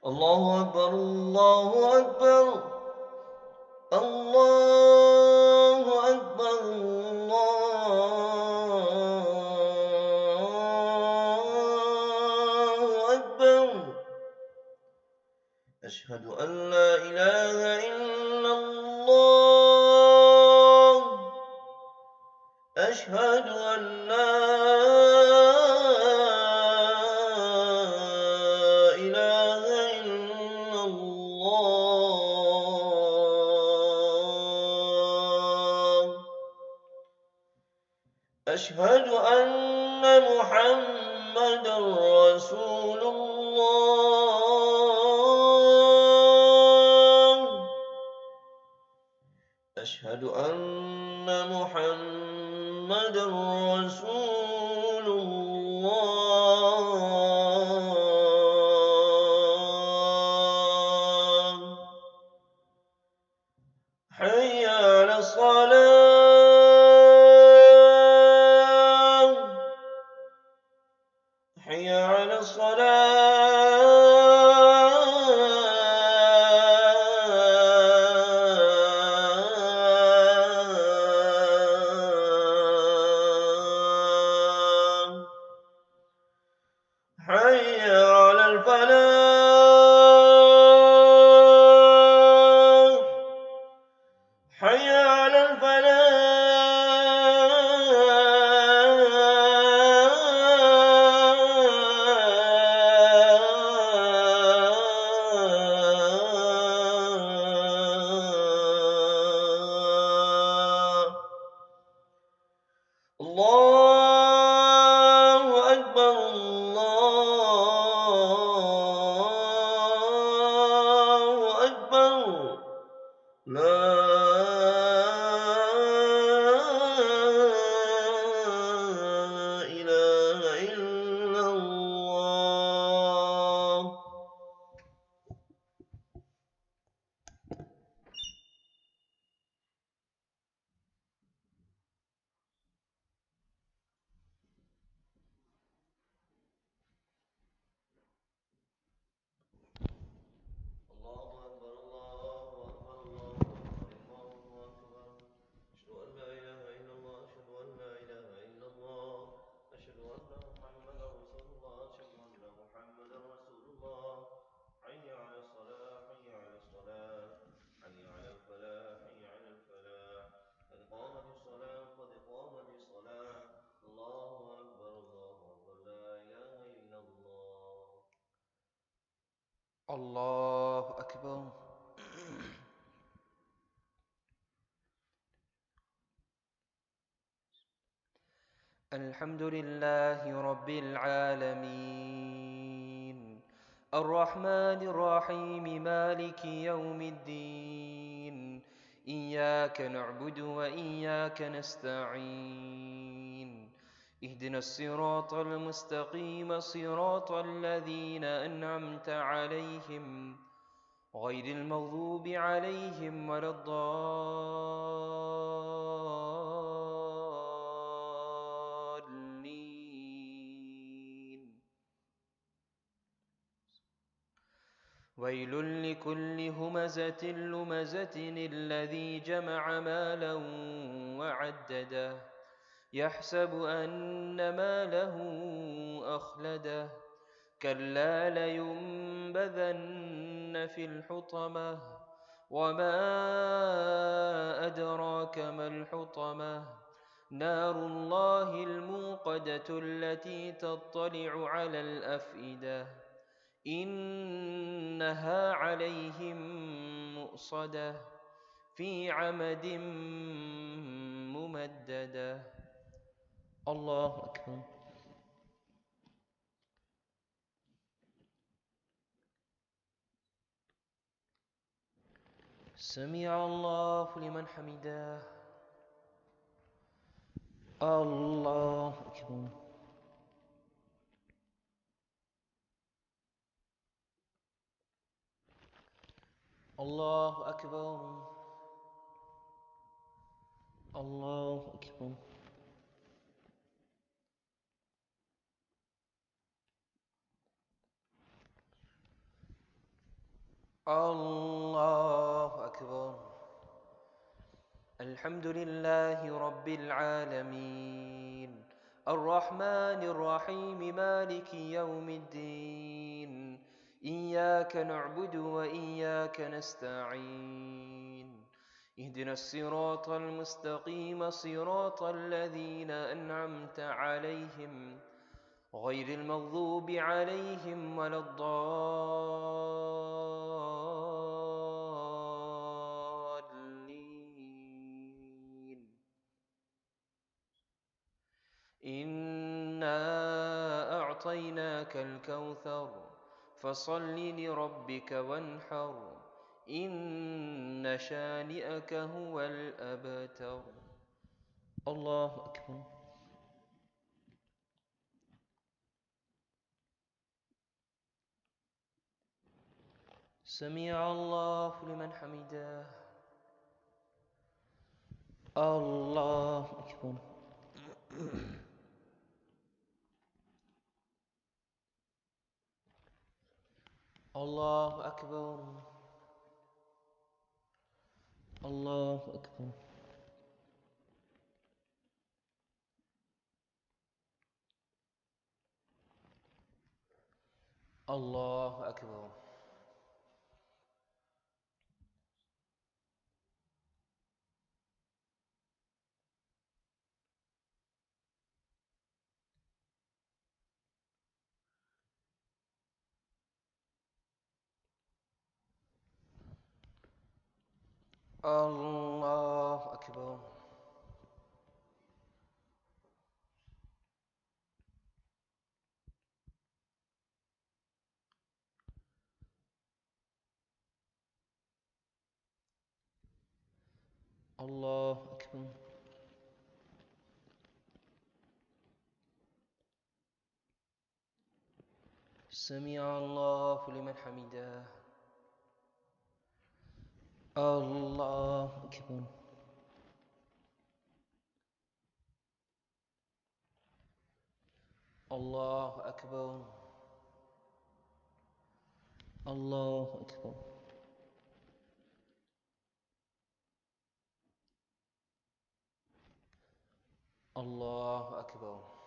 الله أكبر الله أكبر الله أكبر الله أكبر. أشهد أن لا إله إلا الله. أشهد أن لا إله إلا الله. أشهد أن محمدا رسول الله. أشهد أن محمدا رسول الله. حي على الصلاة. حي على الصلاة. حي على الفلاح. حي على الفلاح. الله أكبر الله أكبر. لا إله إلا الله. الله أكبر الله أكبر الله أكبر الله أكبر. أشهد أن لا إله إلا الله. أشهد أن لا إله إلا الله. أشهد أن محمدا رسول الله. أشهد أن محمدا رسول الله. حي على الصلاة. حي على الصلاة. حي على الفلاح. حي على الفلاح. قد قامت الصلاة. قد قامت الصلاة. الله أكبر الله أكبر. لا إله إلا الله. الله أكبر. الحمد لله رب العالمين الرحمن الرحيم مالك يوم الدين إياك نعبد وإياك نستعين اهدنا الصراط المستقيم صراط الذين أنعمت عليهم غير المغضوب عليهم ولا الضالين. ويل لكل همزة لمزة الذي جمع مالا وعدده يحسب أن ماله أخلده كلا لينبذن في الحطمة وما أدراك ما الحطمة نار الله الموقدة التي تطلع على الأفئدة إنها عليهم مؤصدة في عمد ممددة. الله أكبر. سمع الله لمن حمده. الله أكبر. الله أكبر. الله أكبر. الله أكبر. الحمد لله رب العالمين الرحمن الرحيم مالك يوم الدين إياك نعبد وإياك نستعين اهدنا الصراط المستقيم صراط الذين أنعمت عليهم غير المغضوب عليهم ولا الضالين. إنا أعطيناك الكوثر فصل لربك وانحر إن شانئك هو الأبتر. الله أكبر. سمع الله لمن حمده. الله أكبر. الله أكبر. الله أكبر. الله أكبر. الله أكبر. الله أكبر. سمع الله لمن حمده. الله أكبر. الله أكبر. الله أكبر. الله أكبر.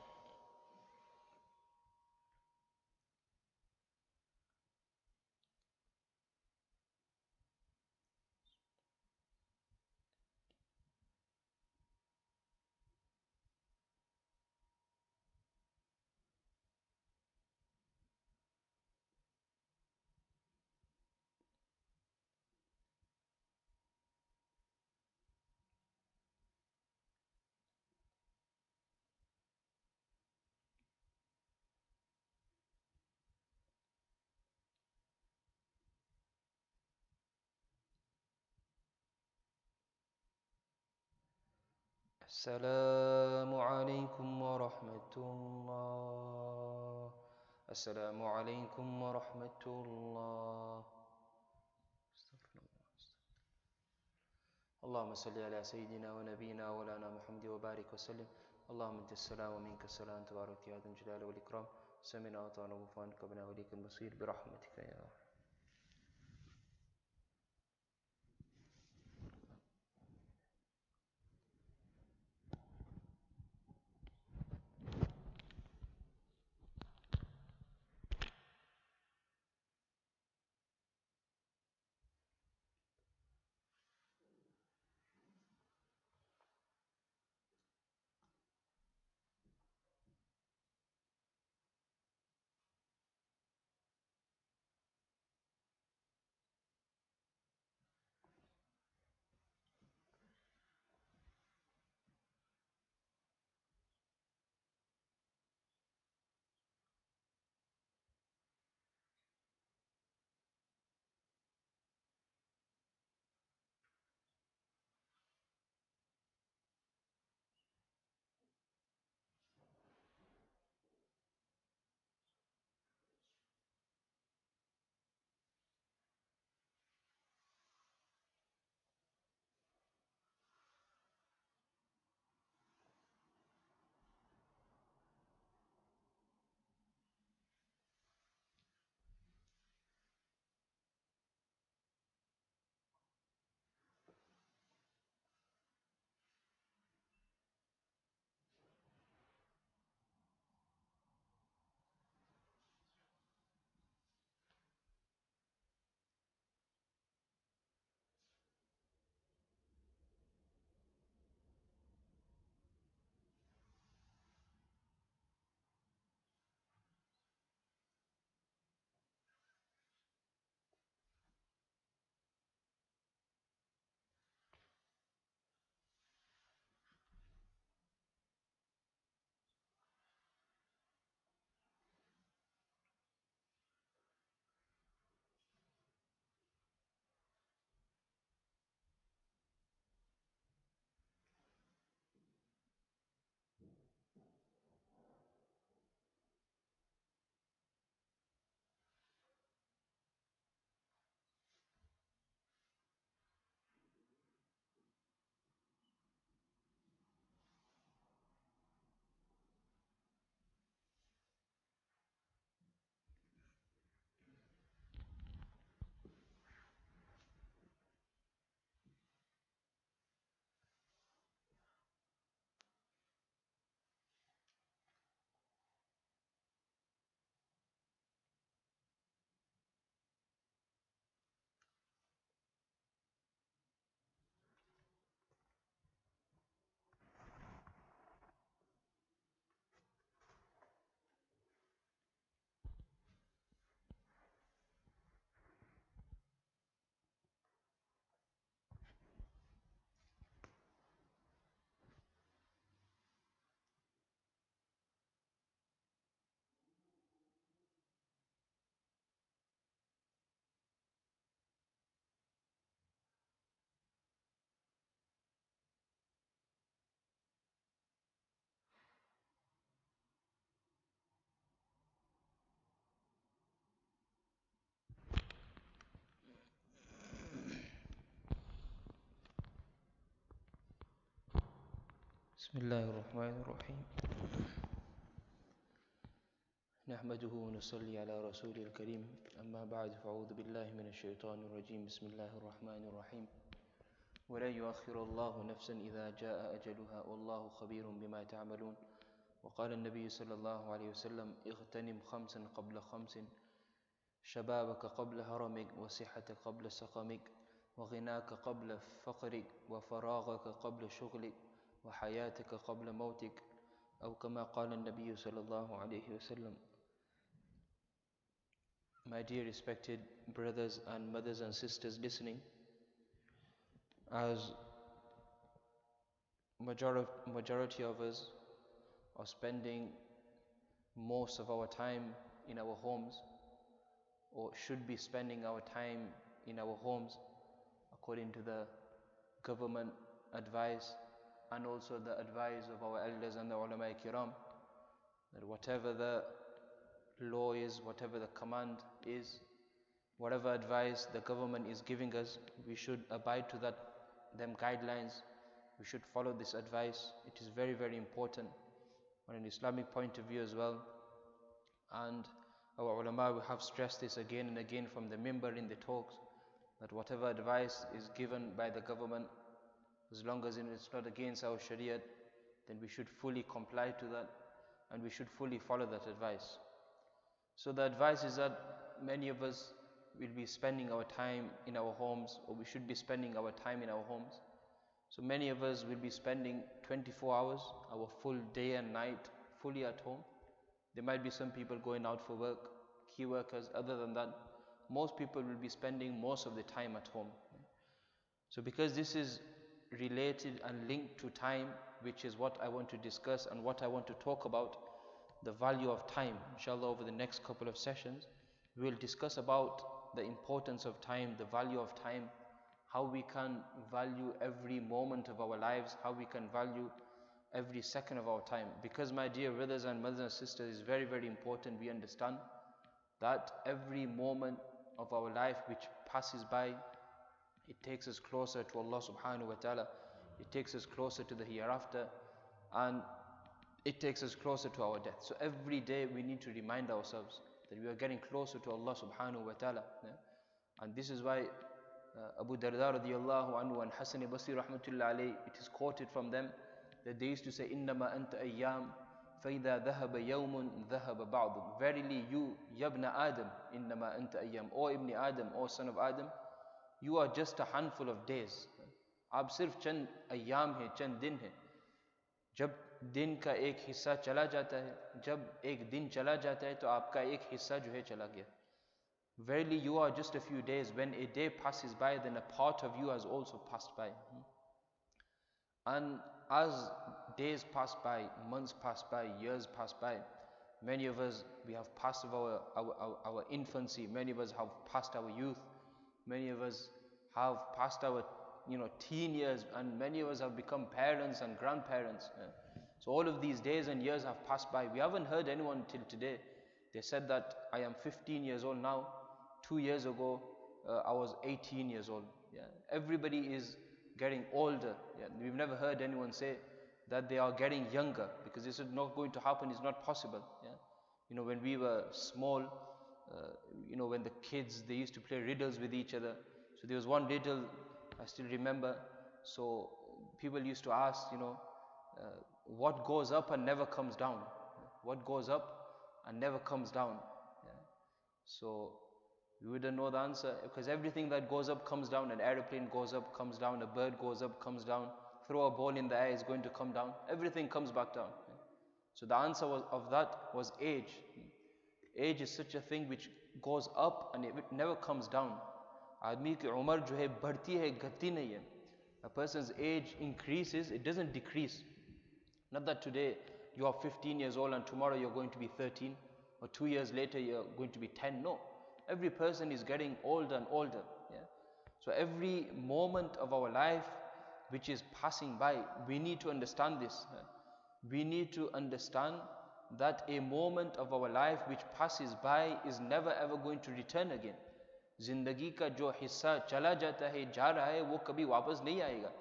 السلام عليكم ورحمة الله. السلام عليكم ورحمة الله. استغفر الله. اللهم صل على سيدنا ونبينا ولانا محمد وبارك وسلم. اللهم انت السلام ومنك السلام تبارك يا ذا الجلال والإكرام. سمعنا وأطعنا غفرانك ربنا وإليك المصير برحمتك يا رب. بسم الله الرحمن الرحيم نحمده ونصلي على رسوله الكريم أما بعد فأعوذ بالله من الشيطان الرجيم بسم الله الرحمن الرحيم ولا يؤخر الله نفسا إذا جاء أجلها والله خبير بما تعملون وقال النبي صلى الله عليه وسلم اغتنم خمسا قبل خمس شبابك قبل هرمك وصحتك قبل سقمك وغناك قبل فقرك وفراغك قبل شغلك وحياتك قبل موتك أو كما قال النبي صلى الله عليه وسلم. My dear respected brothers and mothers and sisters listening, as majority of us are spending most of our time in our homes, or should be spending our time in our homes according to the government advice and also the advice of our elders and the ulama kiram, that whatever the law is, whatever the command is, whatever advice the government is giving us, we should abide to them guidelines. We should follow this advice. It is very, very important on an Islamic point of view as well. And our ulama have stressed this again and again from the minbar in the talks, that whatever advice is given by the government, as long as it's not against our Shariat, then we should fully comply to that and we should fully follow that advice. So the advice is that many of us will be spending our time in our homes, or we should be spending our time in our homes. So many of us will be spending 24 hours, our full day and night, fully at home. There might be some people going out for work, key workers. Other than that, most people will be spending most of the time at home. So because this is related and linked to time, which is what I want to discuss and what I want to talk about, the value of time. Inshallah, over the next couple of sessions, we will discuss about the importance of time, the value of time, how we can value every moment of our lives, how we can value every second of our time. Because my dear brothers and mothers and sisters, it's very, very important we understand that every moment of our life which passes by, it takes us closer to Allah subhanahu wa ta'ala, it takes us closer to the hereafter, and it takes us closer to our death. So every day we need to remind ourselves that we are getting closer to Allah subhanahu wa ta'ala. And this is why Abu Darda radiyallahu anhu and Hassan Basri rahmatullah alayhi, it is quoted from them that they used to say, إِنَّمَا أَنْتَ أَيَّامٌ فَإِذَا ذَهَبَ يَوْمٌ ذَهَبَ بَعْضٌ. Verily you, Yabna Adam, إِنَّمَا أَنْتَ أَيَّامٌ, O Ibn Adam, O son of Adam, you are just a handful of days. आप सिर्फ चंद अय्याम हैं, चंद दिन हैं. जब दिन का एक हिस्सा चला जाता है, जब एक दिन चला जाता है, तो आपका एक हिस्सा जो है चला गया. Verily you are just a few days. When a day passes by, then a part of you has also passed by. And as days pass by, months pass by, years pass by, many of us, we have passed our infancy, many of us have passed our youth, many of us have passed our teen years, and many of us have become parents and grandparents. So all of these days and years have passed by. We haven't heard anyone till today. They said that I am 15 years old now. 2 years ago, I was 18 years old. Yeah. Everybody is getting older. Yeah. We've never heard anyone say that they are getting younger, because this is not going to happen. It's not possible. Yeah. When we were small, when the kids, they used to play riddles with each other. So there was one riddle I still remember. So people used to ask, what goes up and never comes down? What goes up and never comes down? Yeah. So we wouldn't know the answer, because everything that goes up comes down. An aeroplane goes up, comes down. A bird goes up, comes down. Throw a ball in the air, is going to come down. Everything comes back down. Yeah. So the answer of that was age. Age is such a thing which goes up and it never comes down. आदमी की उम्र जो है बढ़ती है, घटती नहीं है. A person's age increases, it doesn't decrease. Not that today you are 15 years old and tomorrow you're going to be 13, or 2 years later you're going to be 10. No. Every person is getting older and older. Yeah? So every moment of our life which is passing by, we need to understand this. We need to understand that a moment of our life which passes by is never ever going to return again. जिंदगी का जो हिस्सा चला जाता है, जा रहा है, वो कभी वापस नहीं आएगा.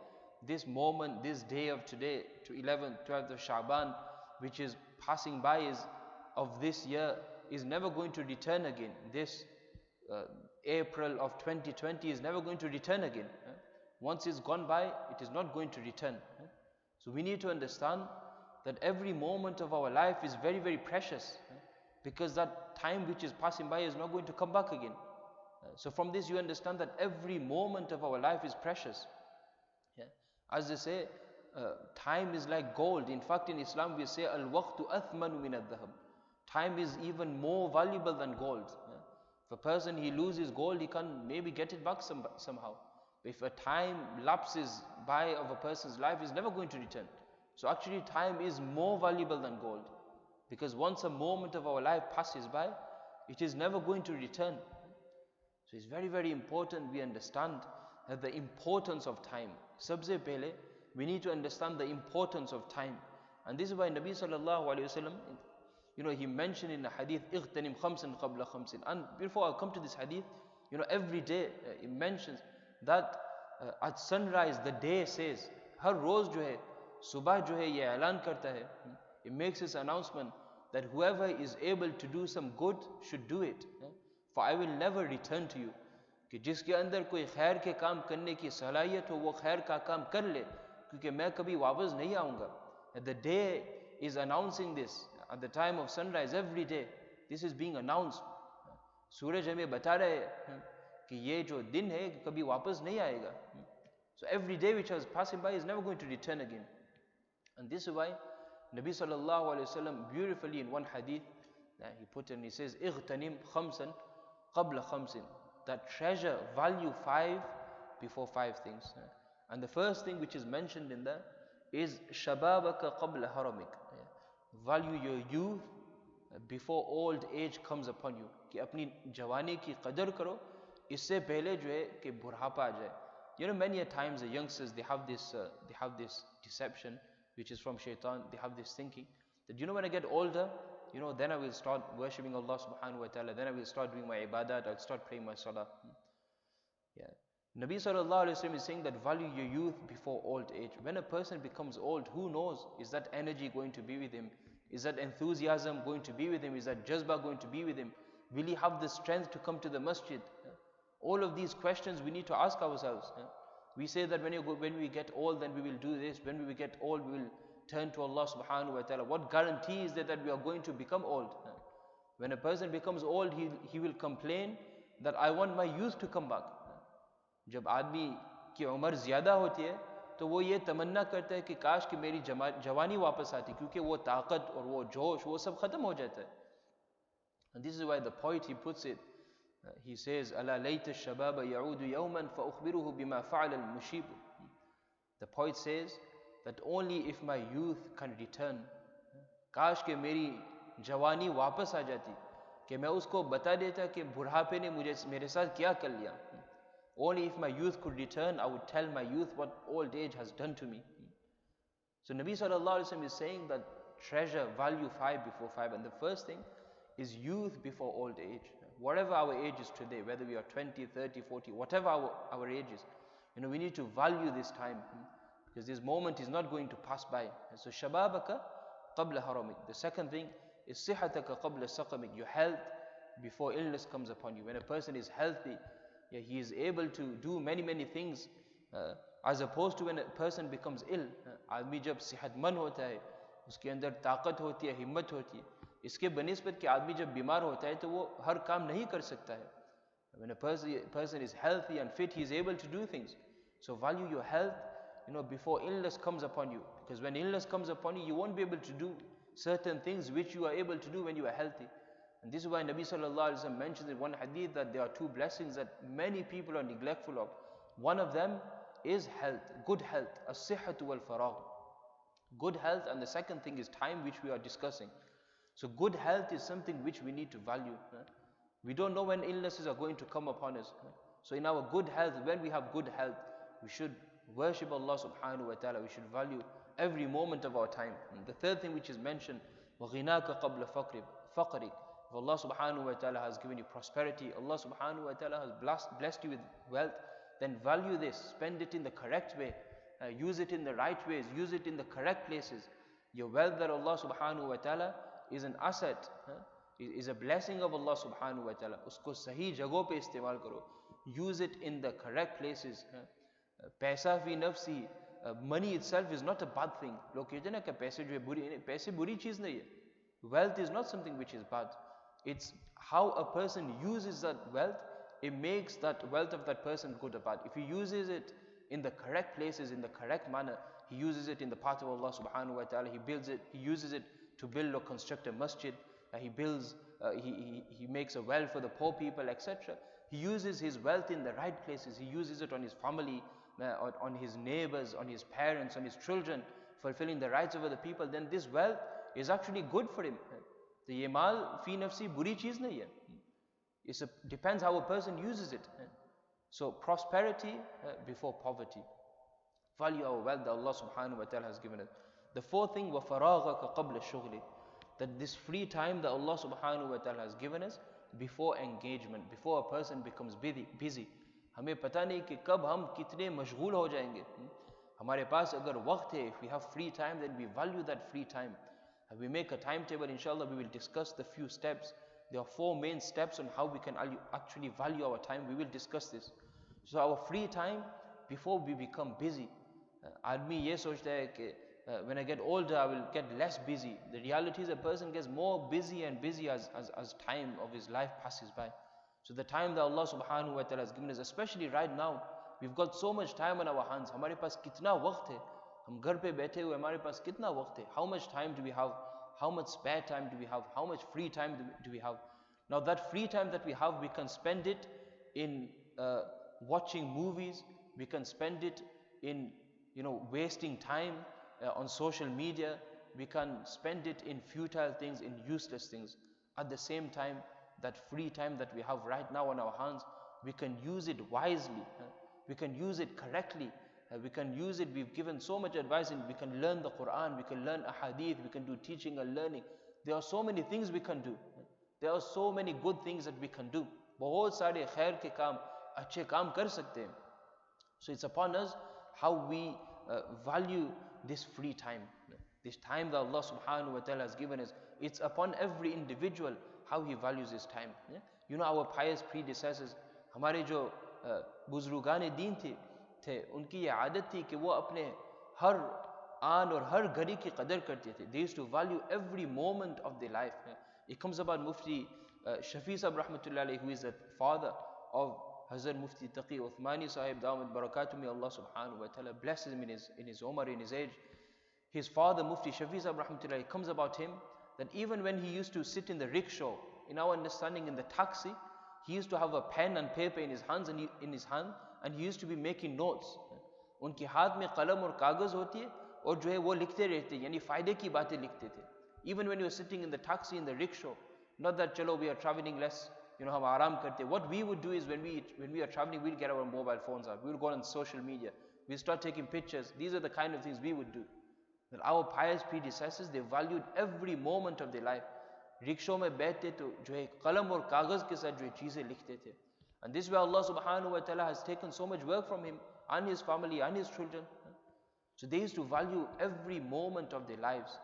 this moment, this day of today, to 11th, 12th of Sha'ban, which is passing by, is of this year, is never going to return again. This April of 2020 is never going to return again. Once it's gone by, it is not going to return. So we need to understand that every moment of our life is very, very precious, because that time which is passing by is not going to come back again. So from this you understand that every moment of our life is precious. As they say, time is like gold. In fact, in Islam we say, al-waqtu athmanu min al-dhahab. Time is even more valuable than gold. If a person, he loses gold, he can maybe get it back somehow. If a time lapses by of a person's life, is never going to return. So actually time is more valuable than gold, because once a moment of our life passes by, it is never going to return. So it's very, very important we understand that the importance of time. Sabse pehle, we need to understand the importance of time. And this is why Nabi sallallahu alayhi wasallam, he mentioned in the hadith, اغتنم خمسا قبل خمس. And before I come to this hadith, every day he mentions that at sunrise the day says, har roz jo hai, subah jo hai, ye ऐलान karta hai, it makes this announcement that whoever is able to do some good should do it, for I will never return to you. कि जिसके अंदर कोई खैर के काम करने की सलाहियत हो, वो खैर का काम कर ले, क्योंकि मैं कभी वापस नहीं आऊँगा. The day is announcing this at the time of sunrise. Every day this is being announced. सूरज हमें बता रहे हैं कि ये जो दिन है कभी वापस नहीं आएगा. So every day which was passing by is never going to return again. And this is why Nabi sallallahu alaihi wasallam beautifully in one hadith he put in, he says, اغتنم خمسا قبل خمس, that treasure, value 5 before 5 things. And the first thing which is mentioned in there is shababaka qabla haramik, value your youth before old age comes upon you. कि अपनी जवानी की कदर करो इससे पहले जो है कि बुढ़ापा आ जाए. Many a times the youngsters, they have this deception which is from shaitan. They have this thinking that when I get older, then I will start worshipping Allah subhanahu wa ta'ala, then I will start doing my ibadat, I'll start praying my salah. Nabi sallallahu alayhi wa sallam is saying that value your youth before old age. When a person becomes old, who knows, is that energy going to be with him? Is that enthusiasm going to be with him? Is that jazba going to be with him? Will he have the strength to come to the masjid? All of these questions we need to ask ourselves. We say that when we get old, then we will do this. When we get old, we will turn to Allah subhanahu wa ta'ala. What guarantee is that we are going to become old? When a person becomes old, he will complain that I want my youth to come back. जब आदमी की उम्र ज़्यादा होती है तो वो ये तमन्ना करता है कि काश कि मेरी जवानी वापस आती, क्योंकि वो ताकत और वो जोश वो सब ख़त्म हो जाता है. And this is why the poet, he puts it, he says, ألا ليت الشباب يعود يوما فأخبره بما فعل المشيب. The poet says that only if my youth can return, काश कि मेरी जवानी वापस आ जाती कि मैं उसको बता देता कि बुढ़ापे ने मेरे साथ क्या कर लिया. Only if my youth could return, I would tell my youth what old age has done to me. So Nabi sallallahu alaihi wasallam is saying that treasure, value 5 before 5, and the first thing is youth before old age. Whatever our age is today, whether we are 20, 30, 40, whatever our age is, we need to value this time, because this moment is not going to pass by. So shababaka qabla haramik. The second thing is sihataka qabla saqamik, your health before illness comes upon you. When a person is healthy, he is able to do many, many things, as opposed to when a person becomes ill. आदमी जब सेहतमंद होता है, उसके अंदर ताकत होती है, हिम्मत होती है, इसके बनिस्बत कि आदमी जब बीमार होता है तो वो हर काम नहीं कर सकता है. When a person is healthy and fit, he is able to do things. So value your health, before illness comes upon you, because when illness comes upon you, you won't be able to do certain things which you are able to do when you are healthy. And this is why Nabi sallallahu alaihi wasallam mentions in one hadith that there are 2 blessings that many people are neglectful of. One of them is health, good health, as-sihhatu wal-faragh. Good health, and the second thing is time, which we are discussing. So good health is something which we need to value. We don't know when illnesses are going to come upon us. So in our good health, when we have good health, we should worship Allah subhanahu wa ta'ala. We should value every moment of our time. And the third thing which is mentioned, وَغِنَاكَ قَبْلَ فَقْرِكَ. If Allah subhanahu wa ta'ala has given you prosperity, Allah subhanahu wa ta'ala has blessed you with wealth, then value this, spend it in the correct way. use it in the right ways, use it in the correct places. Your wealth that Allah subhanahu wa ta'ala is an asset, is a blessing of Allah subhanahu wa ta'ala. Usko sahi jagho pe istemal karo. Use it in the correct places. Paisa fi nafsi, money itself is not a bad thing. Log kehte na ki paise buri cheez nahi hai. Wealth is not something which is bad. It's how a person uses that wealth, it makes that wealth of that person good or bad. If he uses it in the correct places, in the correct manner, he uses it in the path of Allah subhanahu wa ta'ala, he uses it to build or construct a masjid, he makes a well for the poor people, etc. He uses his wealth in the right places, he uses it on his family, on his neighbors, on his parents, on his children, fulfilling the rights of other people, then this wealth is actually good for him. The yemal fi nafsi buri cheez nahi hai. It depends how a person uses it. So prosperity before poverty. Value our wealth that Allah subhanahu wa ta'ala has given us. The fourth thing, وَفَرَاغَكَ قَبْلَ الشُّغْلِ, that this free time that Allah subhanahu wa ta'ala has given us before engagement, before a person becomes busy. हमें पता नहीं कि कब हम कितने मशगूल हो जाएंगे. हमारे पास अगर वक्त है, if we have free time, then we value that free time. We make a timetable, inshallah we will discuss the few steps. There are 4 main steps on how we can actually value our time. We will discuss this. So our free time before we become busy. आदमी ये सोचता है कि when I get older I will get less busy. The reality is a person gets more busy and busy as time of his life passes by. So the time that Allah subhanahu wa ta'ala has given us, especially right now, we've got so much time on our hands. हमारे पास कितना वक्त है, हम घर पे बैठे हुए, हमारे पास कितना वक्त है. How much time do we have? How much spare time do we have? How much free time do we have? Now that free time that we have, we can spend it in watching movies. We can spend it in wasting time on social media. We can spend it in futile things, in useless things. At the same time, that free time that we have right now on our hands, we can use it wisely. We can use it correctly. We can use it, we've given so much advice, and we can learn the Quran, we can learn ahadith, we can do teaching and learning. There are so many things we can do. There are so many good things that we can do. बहुत सारे खैर के काम, अच्छे काम कर सकते हैं. So it's upon us how we value this free time. This time that Allah subhanahu wa ta'ala has given us. It's upon every individual how he values his time. Our pious predecessors, हमारे जो बुजुर्गान दीन थे, उनकी ये आदत थी कि वो अपने हर आन और हर घड़ी की कदर करते थे. They used to value every moment of their life. It comes about Mufti Shafi Sahib Rahmatullah alayhi, who is the father of Hazrat Mufti Taqi Uthmani Sahib Dawud Barakatuh. May Allah subhanahu wa ta'ala bless him in his umar, in his age. His father Mufti Shafi Sahib Rahmatullah, it comes about him that even when he used to sit in the rickshaw, in our understanding in the taxi, he used to have a pen and paper in his hand, and he used to be making notes. उनके हाथ में कलम और कागज होती है और जो है वो लिखते रहते हैं, यानी फायदे की बातें लिखते थे. Even when you were sitting in the taxi, in the rickshaw, not that chalo we are traveling less, हम आराम करते. What we would do is when we are traveling, we'll get our mobile phones out, we'll go on social media, we'll start taking pictures. These are the kind of things we would do. That our pious predecessors, they valued every moment of their life. रिक्शों में बैठते तो जो है कलम और कागज के साथ जो है चीजें लिखते थे. And this way Allah subhanahu wa ta'ala has taken so much work from him and his family and his children. So they used to value every moment of their lives.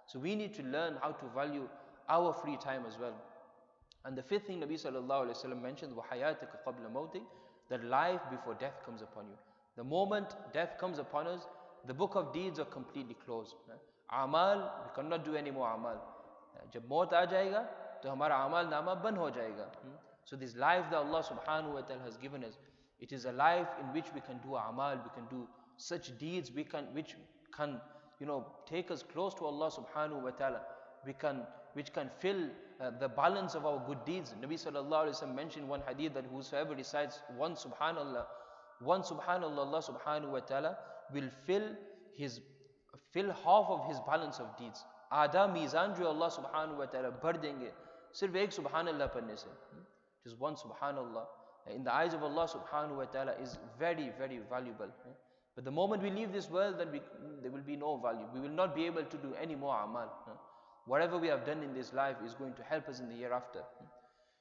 So we need to learn how to value our free time as well. And the fifth thing Nabi sallallahu alayhi wa sallam mentioned, وَحَيَاتِكَ قَبْلَ مَوْتِكَ, that life before death comes upon you. The moment death comes upon us, the book of deeds are completely closed. Amal, we cannot do any more amal. जब मौत आ जाएगा तो हमारा अमाल नामा बंद हो जाएगा. So this life that Allah subhanahu wa ta'ala has given us, it is a life in which we can do amal, we can do such deeds which can take us close to Allah subhanahu wa ta'ala, which can fill the balance of our good deeds. Nabi sallallahu alayhi wa sallam mentioned one hadith that whosoever recites one subhanallah, Allah subhanahu wa ta'ala will fill half of his balance of deeds. आधा मीज़ान जो Allah subhanahu wa ta'ala भर देंगे सिर्फ एक subhanallah पढ़ने से. Just one subhanallah in the eyes of Allah subhanahu wa ta'ala is very, very valuable. But the moment we leave this world, then there will be no value. We will not be able to do any more amal. Whatever we have done in this life is going to help us in the hereafter.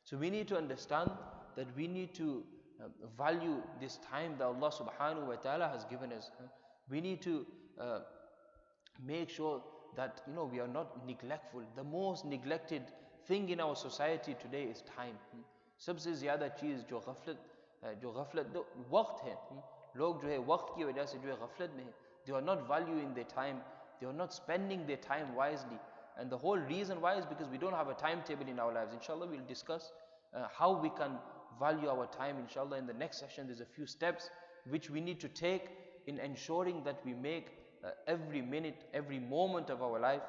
So we need to understand that we need to value this time that Allah subhanahu wa ta'ala has given us. We need to make sure that we are not neglectful. The most neglected thing in our society today is time. सबसे ज़्यादा चीज़ जो गफलत वक्त है, लोग जो है वक्त की वजह से जो है गफलत में है. They are not valuing their time, they are not spending their time wisely, and the whole reason why is because we don't have a timetable in our lives. Inshallah, we'll discuss how we can value our time. Inshallah, in the next session there's a few steps which we need to take in ensuring that we make every minute, every moment of our life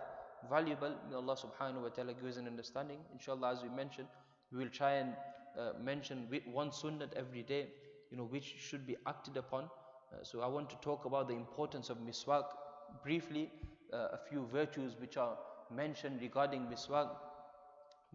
valuable. May Allah subhanahu wa ta'ala give us an understanding. Inshallah, as we mentioned, we will try and mention one sunnat every day, which should be acted upon. So I want to talk about the importance of miswak briefly, a few virtues which are mentioned regarding miswak.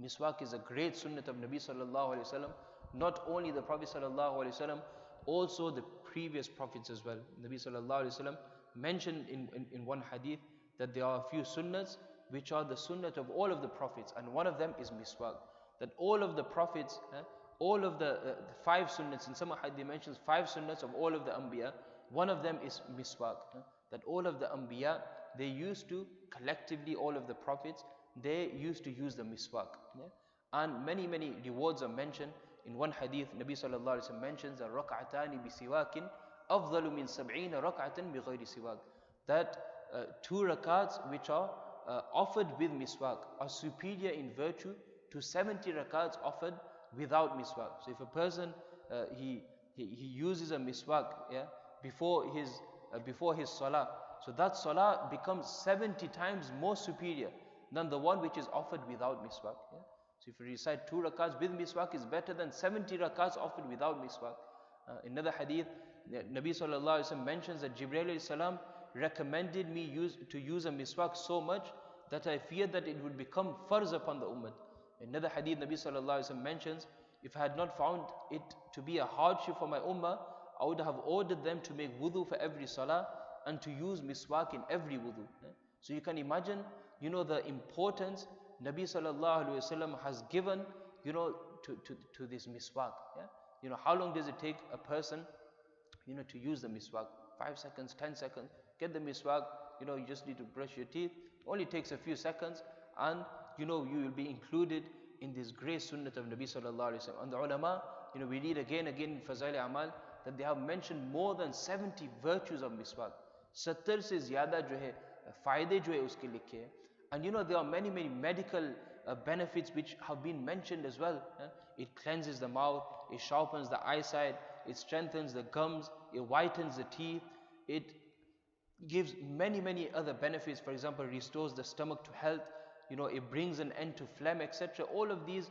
Miswak is a great sunnat of Nabi sallallahu alaihi wasallam. Not only the Prophet sallallahu alaihi wasallam, also the previous prophets as well. Nabi sallallahu alaihi wasallam mentioned in one hadith that there are a few sunnats which are the sunnat of all of the prophets, and one of them is miswak. That all of the prophets, all of the 5 sunnats, in some hadith mentions 5 sunnats of all of the anbiya, one of them is miswak. That all of the anbiya, they used to collectively, all of the prophets, they used to use the miswak. And many rewards are mentioned. In one hadith, Nabi sallallahu alaihi wasallam mentions that rak'atani bi siwakin afdalu min sab'ina rak'atan bi ghayri siwak. That 2 rakats which are offered with miswak are superior in virtue to 70 rakats offered without miswak. So if a person he uses a miswak, before his salah, so that salah becomes 70 times more superior than the one which is offered without miswak. So if you recite 2 rakats with miswak is better than 70 rakats offered without miswak. In another hadith, Nabi sallallahu alaihi wasallam mentions that Jibreel alayhi salam recommended me to use a miswak so much that I feared that it would become farz upon the ummah. In another hadith, Nabi sallallahu alaihi wasallam mentions, if I had not found it to be a hardship for my ummah, I would have ordered them to make wudu for every salah and to use miswak in every wudu. So you can imagine, the importance Nabi sallallahu alaihi wasallam has given, to this miswak. How long does it take a person, to use the miswak? 5 seconds, 10 seconds. Get the miswak. You just need to brush your teeth. Only takes a few seconds, and you will be included in this great sunnat of Nabi sallallahu alaihi wasallam. And the ulama, we read again in Fazail Amal that they have mentioned more than 70 virtues of miswak. 70 se zyada jo hai fayde jo hai uske likhe hai. And there are many medical benefits which have been mentioned as well. It cleanses the mouth, it sharpens the eyesight, it strengthens the gums, it whitens the teeth, it gives many other benefits. For example, restores the stomach to health, it brings an end to phlegm, etc. All of these,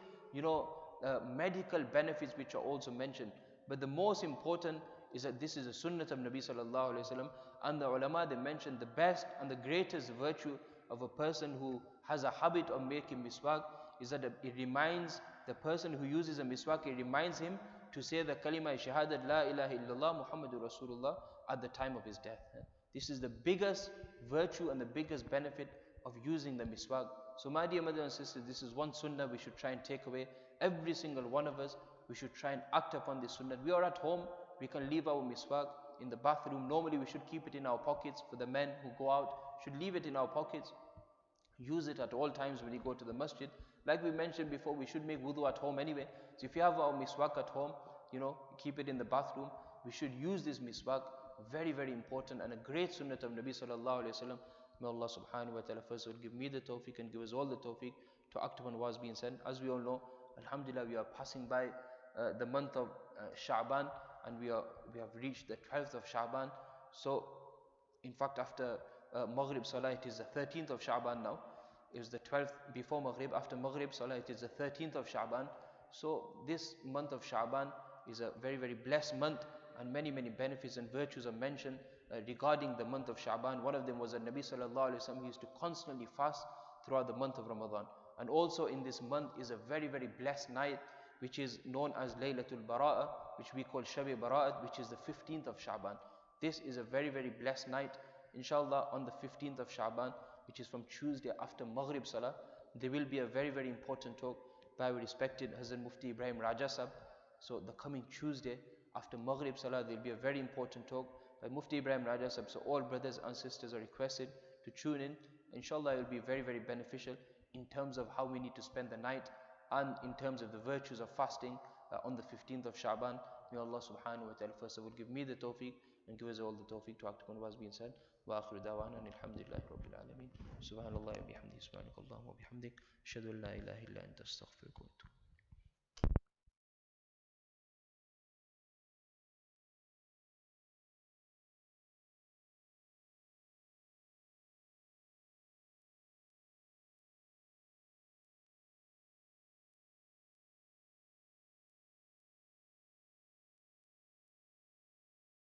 medical benefits which are also mentioned. But the most important is that this is a sunnat of Nabi sallallahu alaihi wasallam, and the ulama, they mentioned the best and the greatest virtue of a person who has a habit of making miswak is that it reminds the person who uses a miswak, it reminds him to say the kalima shahadat la ilaha illallah Muhammadur Rasulullah at the time of his death. This is the biggest virtue and the biggest benefit of using the miswak. So my dear mothers and sisters, this is one sunnah we should try and take away. Every single one of us, we should try and act upon this sunnah. We are at home, we can leave our miswak in the bathroom. Normally we should keep it in our pockets. For the men who go out, should leave it in our pockets. Use it at all times when you go to the masjid. Like we mentioned before, we should make wudu at home anyway. So if you have our miswak at home, keep it in the bathroom. We should use this miswak. Very important and a great sunnat of Nabi sallallahu alaihi wasallam. May Allah subhanahu wa ta'ala first will give me the tawfiq and give us all the tawfiq to act upon what is being said. As we all know, alhamdulillah, we are passing by the month of Sha'ban, and we have reached the 12th of Sha'ban. So in fact, after Maghrib Salah, it is the 13th of Sha'ban now. It was the 12th before Maghrib. After Maghrib Salah, it is the 13th of Sha'ban. So this month of Sha'ban is a very blessed month, and many benefits and virtues are mentioned regarding the month of Sha'ban. One of them was that Nabi sallallahu alaihi wasallam used to constantly fast throughout the month of Ramadan. And also in this month is a very blessed night, which is known as Laylatul Bara'ah, which we call Shab-e Bara'at, which is the 15th of Sha'ban. This is a very blessed night. Inshallah, on the 15th of Sha'ban, which is from Tuesday after Maghrib Salah, there will be a very important talk by our respected Hazrat Mufti Ibrahim Raja Sahab. So the coming Tuesday after Maghrib Salah, there will be a very important talk. by Mufti Ibrahim Raja Sahib. So all brothers and sisters are requested to tune in. Inshallah, it will be very, very beneficial in terms of how we need to spend the night and in terms of the virtues of fasting on the 15th of Sha'ban. May Allah subhanahu wa ta'ala first of all give me the tawfiq and give us all the tawfiq to act upon what has been said. Wa akhiru dawana alhamdulillahi rabbil alameen. Subhanallah wa bihamdihi, subhanakallahumma wa bihamdik, ashhadu an la ilaha illa anta astaghfiruka wa atubu.